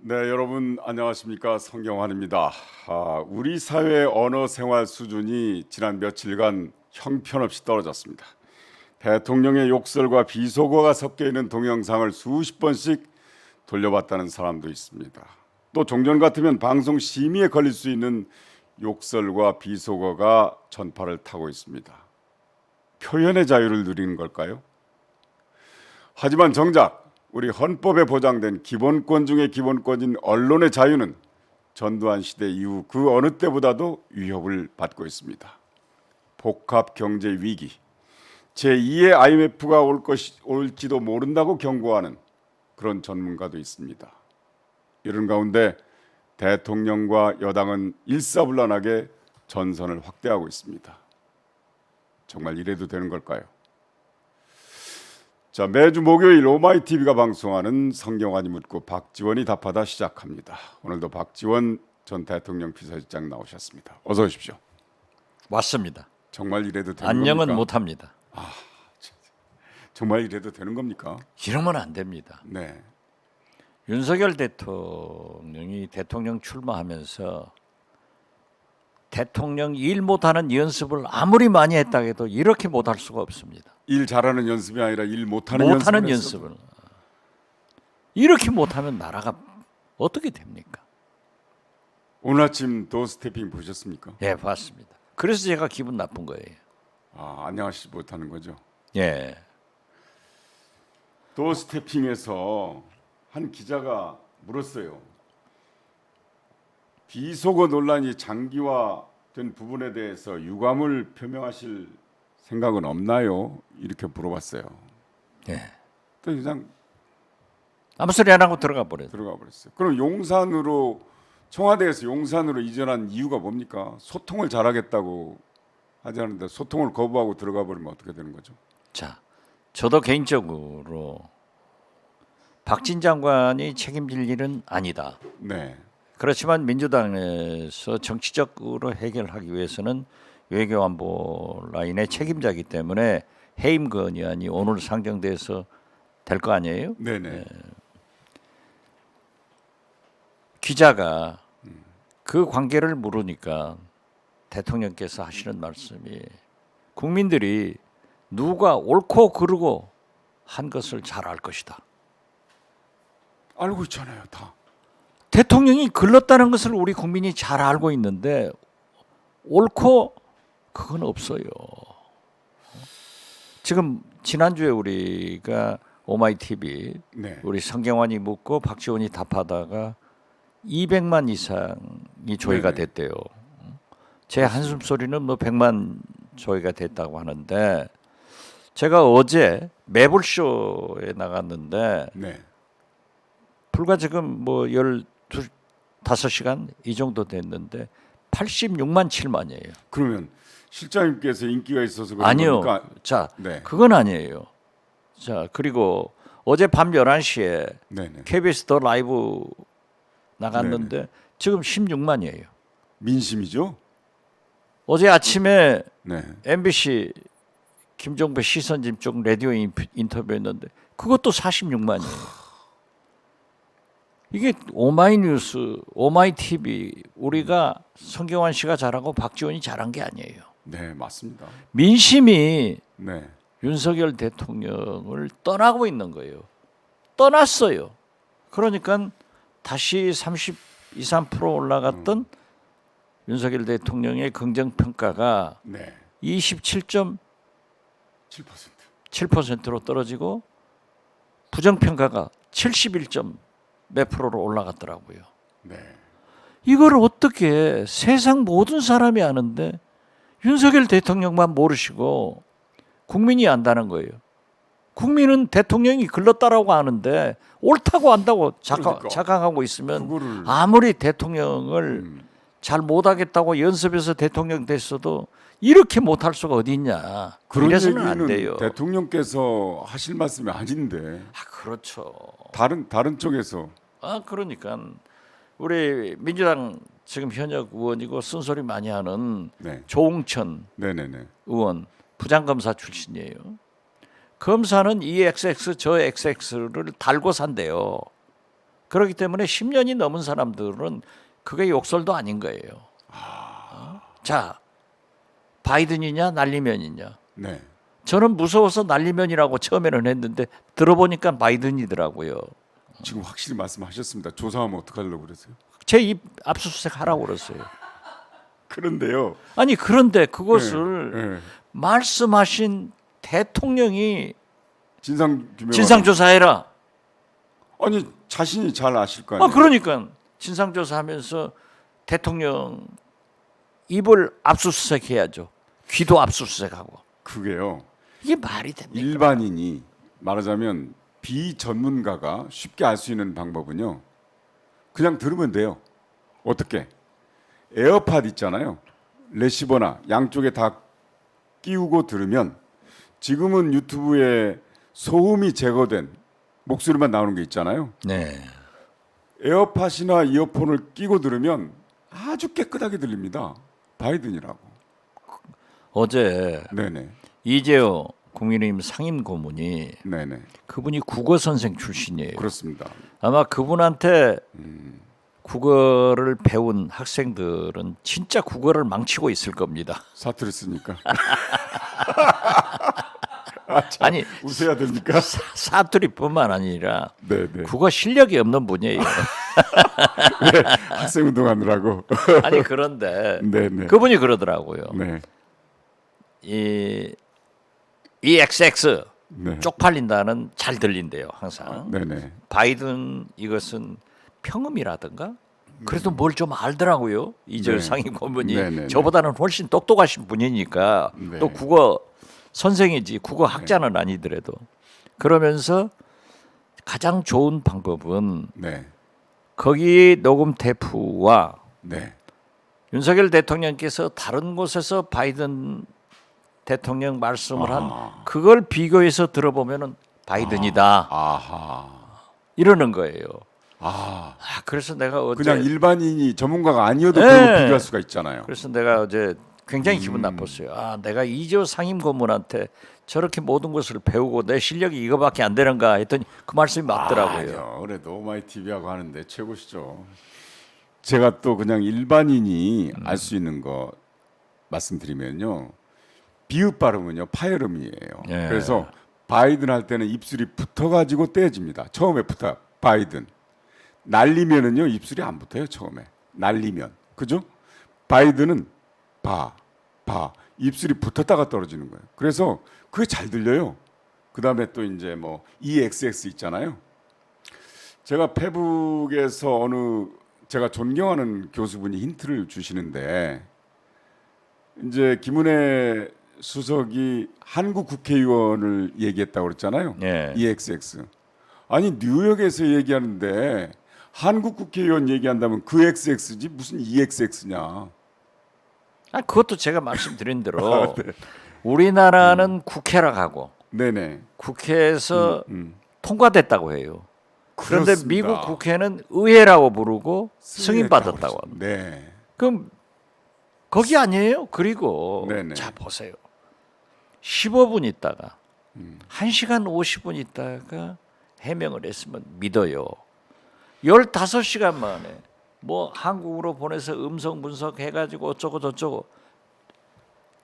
네, 여러분 안녕하십니까? 성경환입니다. 우리 사회의 언어 생활 수준이 지난 며칠간 형편없이 떨어졌습니다. 대통령의 욕설과 비속어가 섞여 있는 동영상을 수십 번씩 돌려봤다는 사람도 있습니다. 또 종전 같으면 방송 심의에 걸릴 수 있는 욕설과 비속어가 전파를 타고 있습니다. 표현의 자유를 누리는 걸까요? 하지만 정작 우리 헌법에 보장된 기본권 중의 기본권인 언론의 자유는 전두환 시대 이후 그 어느 때보다도 위협을 받고 있습니다. 복합 경제 위기, 제2의 IMF가 올지도 모른다고 경고하는 그런 전문가도 있습니다. 이런 가운데 대통령과 여당은 일사불란하게 전선을 확대하고 있습니다. 정말 이래도 되는 걸까요? 자, 매주 목요일 오마이TV가 방송하는 성경환이 묻고 박지원이 답하다 시작합니다. 오늘도 박지원 전 대통령 비서실장 나오셨습니다. 어서 오십시오. 왔습니다. 정말 이래도 되는 안녕은 겁니까? 못합니다. 정말 이래도 되는 겁니까? 이러면 안 됩니다. 네. 윤석열 대통령이 대통령 출마하면서 대통령 일 못하는 연습을 아무리 많이 했다 해도 이렇게 못할 수가 없습니다. 일 잘하는 연습이 아니라 일 못하는 연습을 이렇게 못하면 나라가 어떻게 됩니까? 오늘 아침 도어스태핑 보셨습니까? 예, 봤습니다. 그래서 제가 기분 나쁜 거예요. 안녕하시지 못하는 거죠. 예. 도어스태핑에서 한 기자가 물었어요. 비속어 논란이 장기화된 부분에 대해서 유감을 표명하실 생각은 없나요? 이렇게 물어봤어요. 예. 또 그냥 아무 소리 안 하고 들어가 버렸어요. 그럼 용산으로 청와대에서 용산으로 이전한 이유가 뭡니까? 소통을 잘하겠다고 하지 않는데 소통을 거부하고 들어가 버리면 어떻게 되는 거죠? 자, 저도 개인적으로 박진 장관이 책임질 일은 아니다. 네. 그렇지만 민주당에서 정치적으로 해결하기 위해서는 외교안보 라인의 책임자이기 때문에 해임 건의안이 오늘 상정돼서 될 거 아니에요? 네네. 기자가 그 관계를 물으니까 대통령께서 하시는 말씀이 국민들이 누가 옳고 그르고 한 것을 잘 알 것이다. 알고 있잖아요, 다. 대통령이 글렀다는 것을 우리 국민이 잘 알고 있는데 옳고 그건 없어요. 지금 지난주에 우리가 오마이TV 네. 우리 성경환이 묻고 박지원이 답하다가 200만 이상이 조회가 네네. 됐대요. 제 한숨 소리는 뭐 100만 조회가 됐다고 하는데 제가 어제 매불쇼에 나갔는데 네. 불과 지금 뭐 15시간 이 정도 됐는데 86만 7만이에요. 그러면 실장님께서 인기가 있어서 그런 아니요. 겁니까? 자, 네. 그건 아니에요. 자, 그리고 어제 밤 11시에 네네. KBS 더 라이브 나갔는데 지금 16만이에요. 민심이죠? 어제 아침에 네. MBC 김종배 시선집 쪽 라디오 인터뷰했는데 그것도 46만이에요. 이게 오마이뉴스, 오마이TV 우리가 성경환 씨가 잘하고 박지원이 잘한 게 아니에요. 네, 맞습니다. 민심이 네. 윤석열 대통령을 떠나고 있는 거예요. 떠났어요. 그러니까 다시 32, 3% 올라갔던 윤석열 대통령의 긍정평가가 네. 27.7%로 7%. 떨어지고 부정평가가 71몇 프로로 올라갔더라고요. 네. 이걸 어떻게 세상 모든 사람이 아는데 윤석열 대통령만 모르시고 국민이 안다는 거예요. 국민은 대통령이 글렀다라고 아는데 옳다고 안다고 착각하고 있으면 그거를 아무리 대통령을 잘 못하겠다고 연습해서 대통령 됐어도 이렇게 못할 수가 어디 있냐. 그런 그래서는 안 얘기는 돼요. 대통령께서 하실 말씀이 아닌데 그렇죠. 다른 쪽에서 그러니까 우리 민주당 지금 현역 의원이고 쓴소리 많이 하는 네. 조응천 네네네. 의원 부장검사 출신이에요. 검사는 이 XX 저 XX를 달고 산대요. 그렇기 때문에 10년이 넘은 사람들은 그게 욕설도 아닌 거예요. 자, 바이든이냐 날리면이냐. 네. 저는 무서워서 날리면이라고 처음에는 했는데 들어보니까 바이든이더라고요. 지금 확실히 말씀하셨습니다. 조사하면 어떡하려고 그러세요? 제 입 압수수색 하라고 그랬어요. 그런데요. 아니 그런데 그것을 네. 말씀하신 대통령이 진상규명. 진상조사해라. 아니 자신이 잘 아실 거 아니에요. 그러니까 진상조사하면서 대통령 입을 압수수색해야죠. 귀도 압수수색하고. 그게요. 이게 말이 됩니까? 일반인이 말하자면 비전문가가 쉽게 알 수 있는 방법은요. 그냥 들으면 돼요. 어떻게? 에어팟 있잖아요. 레시버나 양쪽에 다 끼우고 들으면 지금은 유튜브에 소음이 제거된 목소리만 나오는 게 있잖아요. 네. 에어팟이나 이어폰을 끼고 들으면 아주 깨끗하게 들립니다. 바이든이라고. 어제 네네. 이재호 국민의힘 상임 고문이 네네. 그분이 국어 선생 출신이에요. 그렇습니다. 아마 그분한테 국어를 배운 학생들은 진짜 국어를 망치고 있을 겁니다. 사투리 쓰니까. 아니 웃어야 됩니까? 사투리뿐만 아니라 네네. 국어 실력이 없는 분이에요. 네, 학생 운동하느라고. 아니 그런데 네네. 그분이 그러더라고요. 네. 이 XX 네. 쪽팔린다는 잘 들린대요 항상. 네네. 바이든 이것은 평음이라든가 그래도 뭘 좀 알더라고요. 이재호 네. 상임 고문이 네네네. 저보다는 훨씬 똑똑하신 분이니까 네. 또 국어 선생이지 국어 학자는 아니더라도 그러면서 가장 좋은 방법은 네. 거기 녹음 테이프와 네. 윤석열 대통령께서 다른 곳에서 바이든 대통령 말씀을 한 그걸 비교해서 들어보면은 바이든이다 아하. 이러는 거예요. 아. 그래서 내가 어제 그냥 일반인이 전문가가 아니어도 네. 그걸 비교할 수가 있잖아요. 그래서 내가 어제 굉장히 기분 나빴어요. 내가 이재호 상임 고문한테 저렇게 모든 것을 배우고 내 실력이 이거밖에 안 되는가 했더니 그 말씀이 맞더라고요. 아니요. 그래도 오마이TV하고 하는데 최고시죠. 제가 또 그냥 일반인이 알 수 있는 거 말씀드리면요. 비읍 발음은요. 파열음이에요. 예. 그래서 바이든 할 때는 입술이 붙어가지고 떼집니다. 처음에 붙어 바이든. 날리면은요. 입술이 안 붙어요. 처음에. 날리면. 그죠? 바이든은 바 입술이 붙었다가 떨어지는 거예요. 그래서 그게 잘 들려요. 그 다음에 또 이제 뭐 EXX 있잖아요. 제가 페북에서 어느 제가 존경하는 교수분이 힌트를 주시는데 이제 김은혜 수석이 한국 국회의원을 얘기했다고 그랬잖아요. 예. EXX. 아니 뉴욕에서 얘기하는데 한국 국회의원 얘기한다면 그 XX지 무슨 EXX냐. 그것도 제가 말씀드린 대로 우리나라는 국회라 하고 네네. 국회에서 통과됐다고 해요. 그런데 그렇습니다. 미국 국회는 의회라고 부르고 승인받았다고 합니다. 네. 그럼 거기 아니에요? 그리고 네네. 자 보세요. 15분 있다가 1시간 50분 있다가 해명을 했으면 믿어요. 15시간 만에 뭐 한국으로 보내서 음성 분석해가지고 어쩌고 저쩌고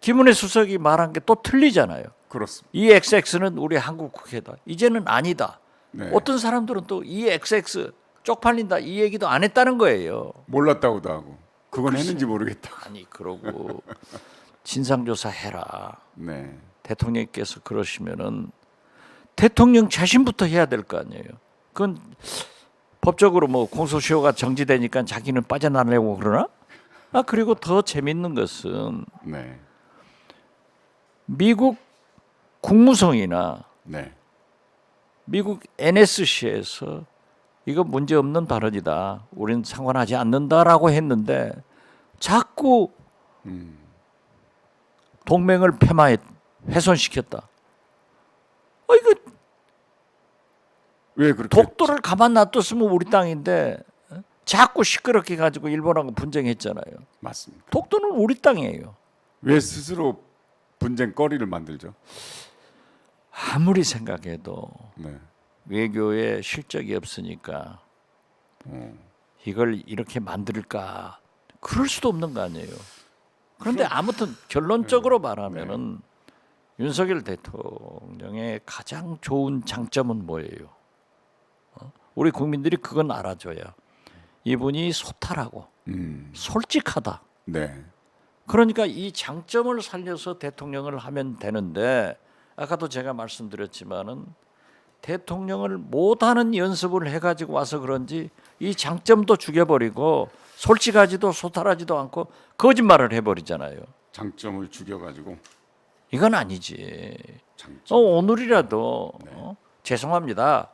김은혜 수석이 말한 게 또 틀리잖아요. 그렇습니다. 이 XX는 우리 한국 국회다. 이제는 아니다. 네. 어떤 사람들은 또 이 XX 쪽팔린다 이 얘기도 안 했다는 거예요. 몰랐다고도 하고 그건 했는지 모르겠다. 아니 그러고 진상조사 해라. 네. 대통령께서 그러시면은 대통령 자신부터 해야 될 거 아니에요. 그건 법적으로 뭐 공소시효가 정지되니까 자기는 빠져나가려고 그러나? 그리고 더 재밌는 것은 네. 미국 국무성이나 네. 미국 NSC에서 이거 문제 없는 발언이다. 우리는 상관하지 않는다라고 했는데 자꾸 동맹을 훼손시켰다. 이거 왜 그렇게 독도를 가만 놔뒀으면 우리 땅인데 자꾸 시끄럽게 가지고 일본하고 분쟁했잖아요. 맞습니다. 독도는 우리 땅이에요. 왜 스스로 분쟁 거리를 만들죠? 아무리 생각해도 네. 외교에 실적이 없으니까 이걸 이렇게 만들까? 그럴 수도 없는 거 아니에요. 그런데 아무튼 결론적으로 말하면은 윤석열 대통령의 가장 좋은 장점은 뭐예요? 우리 국민들이 그건 알아줘야 이분이 소탈하고 솔직하다. 네. 그러니까 이 장점을 살려서 대통령을 하면 되는데 아까도 제가 말씀드렸지만은 대통령을 못하는 연습을 해가지고 와서 그런지 이 장점도 죽여버리고 솔직하지도 소탈하지도 않고 거짓말을 해버리잖아요. 장점을 죽여가지고 이건 아니지. 장점. 오늘이라도 죄송합니다.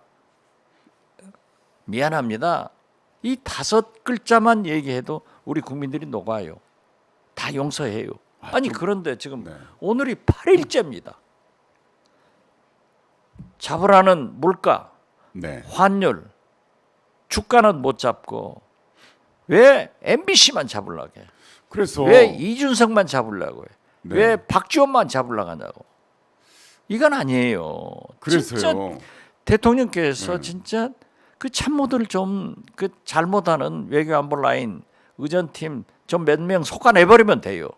미안합니다. 이 5글자만 얘기해도 우리 국민들이 녹아요. 다 용서해요. 아니 그런데 지금 오늘이 8일째입니다. 잡으라는 물가, 환율, 주가는 못 잡고 왜 MBC만 잡으려고 해? 그래서 왜 이준석만 잡으려고 해? 왜 박지원만 잡으려고 하냐고. 이건 아니에요. 그래서요. 진짜 대통령께서 진짜 그 참모들 좀 그 잘못하는 외교안보 라인 의전팀 좀 몇 명 속아내버리면 돼요.